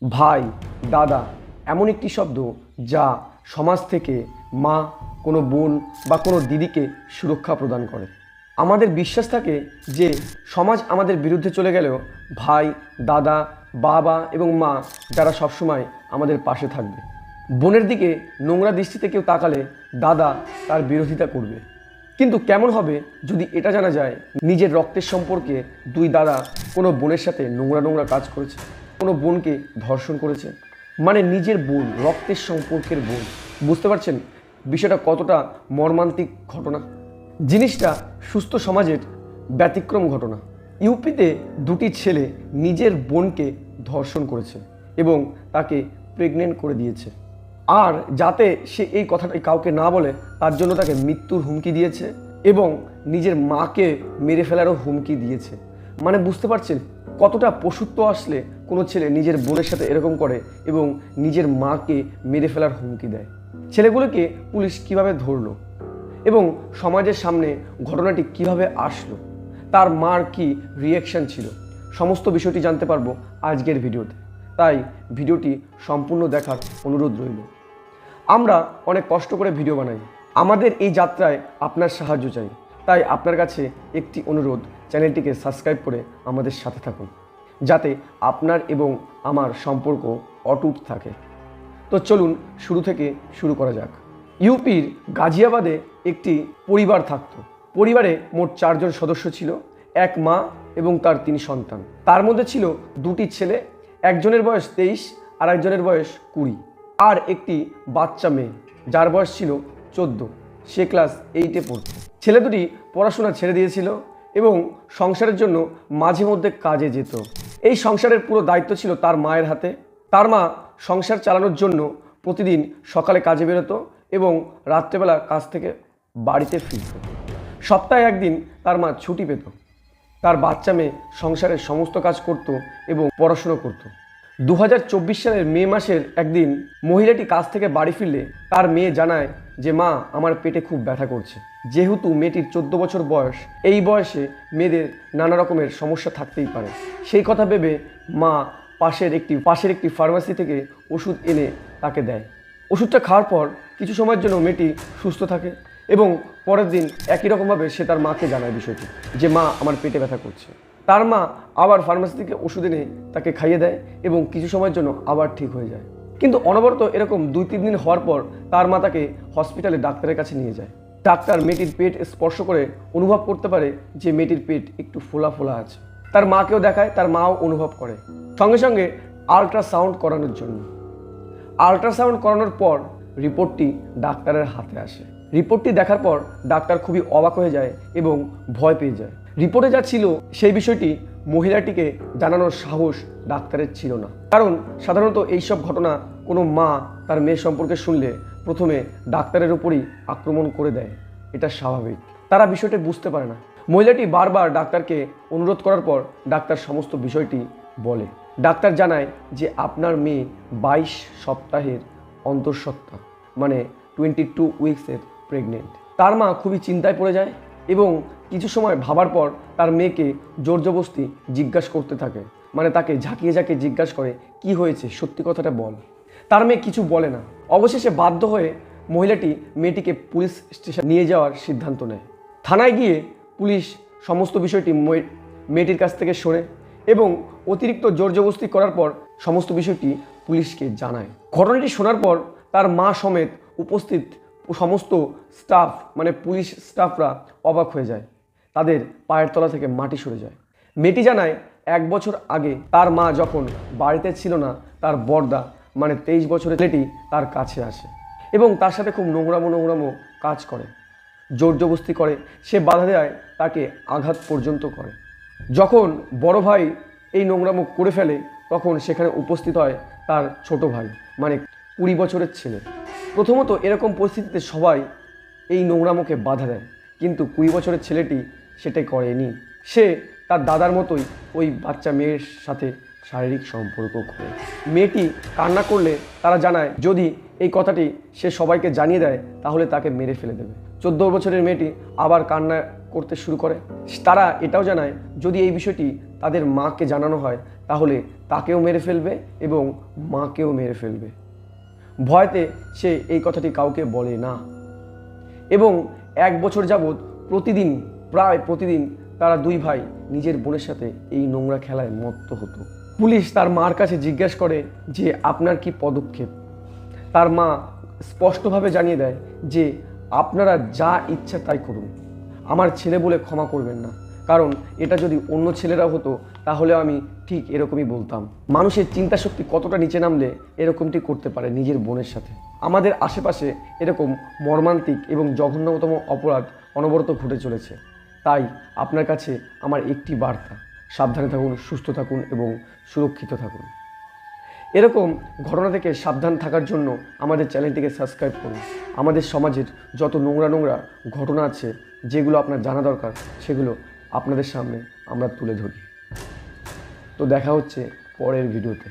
ভাই, দাদা এমন একটি শব্দ যা সমাজ থেকে মা, কোনো বোন বা কোনো দিদিকে সুরক্ষা প্রদান করে। আমাদের বিশ্বাস থাকে যে সমাজ আমাদের বিরুদ্ধে চলে গেলেও ভাই, দাদা, বাবা এবং মা যারা সবসময় আমাদের পাশে থাকবে। বোনের দিকে নোংরা দৃষ্টিতে কেউ তাকালে দাদা তার বিরোধিতা করবে। কিন্তু কেমন হবে যদি এটা জানা যায় নিজের রক্তের সম্পর্কে দুই দাদা কোনো বোনের সাথে নোংরা নোংরা কাজ করেছে, কোনো বোনকে ধর্ষণ করেছে, মানে নিজের বোন, রক্তের সম্পর্কের বোন। বুঝতে পারছেন বিষয়টা কতটা মর্মান্তিক ঘটনা? জিনিসটা সুস্থ সমাজের ব্যতিক্রম ঘটনা। ইউপিতে দুটি ছেলে নিজের বোনকে ধর্ষণ করেছে এবং তাকে প্রেগনেন্ট করে দিয়েছে। আর যাতে সে এই কথাটা কাউকে না বলে তার জন্য তাকে মৃত্যুর হুমকি দিয়েছে এবং নিজের মাকে মেরে ফেলারও হুমকি দিয়েছে। মানে বুঝতে পারছেন কতটা পশুত্ব আসলে কোনো ছেলে নিজের বোনের সাথে এরকম করে এবং নিজের মাকে মেরে ফেলার হুমকি দেয়। ছেলেগুলোকে পুলিশ কিভাবে ধরলো এবং সমাজের সামনে ঘটনাটি কিভাবে আসলো, তার মার কি রিয়াকশন ছিল, সমস্ত বিষয়টি জানতে পারবো আজকের ভিডিওতে। তাই ভিডিওটি সম্পূর্ণ দেখার অনুরোধ রইল। আমরা অনেক কষ্ট করে ভিডিও বানাই, আমাদের এই যাত্রায় আপনার সাহায্য চাই। তাই আপনার কাছে একটি অনুরোধ, চ্যানেলটিকে সাবস্ক্রাইব করে আমাদের সাথে থাকুন যাতে আপনার এবং আমার সম্পর্ক অটুট থাকে। তো চলুন শুরু থেকে শুরু করা যাক। ইউপির গাজিয়াবাদে একটি পরিবার থাকত। পরিবারে মোট 4 জন সদস্য ছিল, এক মা এবং তার 3 সন্তান। তার মধ্যে ছিল দুটি ছেলে, একজনের বয়স 23 আর একজনের বয়স 20, আর একটি বাচ্চা মেয়ে যার বয়স ছিল 14। সে ক্লাস 8-এ পড়ত। ছেলে দুটি পড়াশোনা ছেড়ে দিয়েছিল এবং সংসারের জন্য মাঝে মধ্যে কাজে যেত। এই সংসারের পুরো দায়িত্ব ছিল তার মায়ের হাতে। তার মা সংসার চালানোর জন্য প্রতিদিন সকালে কাজে বেরোতো এবং রাত্রেবেলা কাজ থেকে বাড়িতে ফিরত। সপ্তাহে একদিন তার মা ছুটি পেত। তার বাচ্চা মেয়ে সংসারের সমস্ত কাজ করত এবং পড়াশুনো করত। 2024 সালের মে মাসের একদিন মহিলাটি কাজ থেকে বাড়ি ফিরলে তার মেয়ে জানায় যে মা, আমার পেটে খুব ব্যথা করছে। যেহেতু মেয়েটির 14 বছর বয়স, এই বয়সে মেয়েদের নানা রকমের সমস্যা থাকতেই পারে। সেই কথা ভেবে মা পাশের একটি ফার্মেসি থেকে ওষুধ এনে তাকে দেয়। ওষুধটা খাওয়ার পর কিছু সময়ের জন্য মেয়েটি সুস্থ থাকে এবং পরের দিন একই রকমভাবে সে তার মাকে জানায় বিষয়টি, যে মা, আমার পেটে ব্যথা করছে। তার মা আবার ফার্মেসি থেকে ওষুধ এনে তাকে খাইয়ে দেয় এবং কিছু সময়ের জন্য আবার ঠিক হয়ে যায়। কিন্তু অনবরত এরকম 2-3 দিন হওয়ার পর তার মা তাকে হসপিটালে ডাক্তারের কাছে নিয়ে যায়। ডাক্তার মেয়েটির পেট স্পর্শ করে অনুভব করতে পারে যে মেয়েটির পেট একটু ফোলা ফোলা আছে। তার মাকেও দেখায়, তার মাও অনুভব করে। সঙ্গে সঙ্গে আল্ট্রাসাউন্ড করানোর জন্য আল্ট্রাসাউন্ড করানোর পর রিপোর্টটি ডাক্তারের হাতে আসে। রিপোর্টটি দেখার পর ডাক্তার খুবই অবাক হয়ে যায় এবং ভয় পেয়ে যায়। রিপোর্টে যা ছিল সেই বিষয়টি মহিলাটিকে জানানোর সাহস ডাক্তারের ছিল না, কারণ সাধারণত এইসব ঘটনা কোনো মা তার মেয়ে সম্পর্কে শুনলে প্রথমে ডাক্তারের উপরই আক্রমণ করে দেয়। এটা স্বাভাবিক, তারা বিষয়টি বুঝতে পারে না। মহিলাটি বারবার ডাক্তারকে অনুরোধ করার পর ডাক্তার সমস্ত বিষয়টি বলে। ডাক্তার জানায় যে আপনার মেয়ে 22 সপ্তাহের অন্তঃসত্ত্বা, মানে 22 উইকসের প্রেগনেন্ট। তার মা খুবই চিন্তায় পড়ে যায় এবং কিছু সময় ভাবার পর তার মেয়েকে জোর জবরদস্তি জিজ্ঞাসা করতে থাকে, মানে তাকে ঝাঁকিয়ে ঝাঁকিয়ে জিজ্ঞাসা করে, কি হয়েছে, সত্যি কথাটা বল। তার মেয়ে কিছু বলে না। অবশেষে বাধ্য হয়ে মহিলাটি মেয়েটিকে পুলিশ স্টেশন নিয়ে যাওয়ার সিদ্ধান্ত নেয়। থানায় গিয়ে পুলিশ সমস্ত বিষয়টি মেয়েটির কাছ থেকে শোনে এবং অতিরিক্ত জোর জবরদস্তি করার পর সমস্ত বিষয়টি পুলিশকে জানায়। ঘটনাটি শোনার পর তার মা সমেত উপস্থিত সমস্ত স্টাফ, মানে পুলিশ স্টাফরা অবাক হয়ে যায়। তাদের পায়ের তলা থেকে মাটি সরে যায়। মেয়েটি জানায় 1 বছর আগে তার মা যখন বাড়িতে ছিল না, তার বড়দা, মানে 23 বছরের ছেলেটি তার কাছে আসে এবং তার সাথে খুব নোংরামো কাজ করে, জোর জবরদস্তি করে, সে বাধা দেয়, তাকে আঘাত পর্যন্ত করে। যখন বড় ভাই এই নোংরামো করে ফেলে তখন সেখানে উপস্থিত হয় তার ছোট ভাই, মানে 20 বছরের ছেলে। প্রথমত এরকম পরিস্থিতিতে সবাই এই নোংরামোকে বাধা দেয়, কিন্তু 20 বছরের ছেলেটি সেটাই করেনি। সে তার দাদার মতোই ওই বাচ্চা মেয়ের সাথে শারীরিক সম্পর্ক করে। মেয়েটি কান্না করলে তারা জানায় যদি এই কথাটি সে সবাইকে জানিয়ে দেয় তাহলে তাকে মেরে ফেলে দেবে। 14 বছরের মেয়েটি আবার কান্না করতে শুরু করে। তারা এটাও জানায় যদি এই বিষয়টি তাদের মাকে জানানো হয় তাহলে তাকেও মেরে ফেলবে এবং মাকেও মেরে ফেলবে। ভয়তে সে এই কথাটি কাউকে বলে না এবং 1 বছর যাবৎ প্রায় প্রতিদিন তারা 2 ভাই নিজের বোনের সাথে এই নোংরা খেলায় মত্ত হতো। পুলিশ তার মার কাছে জিজ্ঞেস করে যে আপনার কি পদক্ষেপ। তার মা স্পষ্টভাবে জানিয়ে দেয় যে আপনারা যা ইচ্ছা তাই করুন, আমার ছেলে বলে ক্ষমা করবেন না, কারণ এটা যদি অন্য ছেলেরা হতো তাহলে আমি ঠিক এরকমই বলতাম। মানুষের চিন্তা শক্তি কতটা নিচে নামলে এরকমটি করতে পারে নিজের বোনের সাথে। আমাদের আশেপাশে এরকম মর্মান্তিক এবং জঘন্যতম অপরাধ অনবরত ঘটে চলেছে। তাই আপনার কাছে আমার একটি বার্তা, সাবধানে থাকুন, সুস্থ থাকুন এবং সুরক্ষিত থাকুন। এরকম ঘটনা থেকে সাবধান থাকার জন্য আমাদের চ্যানেলটিকে সাবস্ক্রাইব করুন। আমাদের সমাজের যত নোংরা ঘটনা আছে যেগুলো আপনার জানা দরকার সেগুলো আপনাদের সামনে আমরা তুলে ধরি। তো দেখা হচ্ছে পরের ভিডিওতে।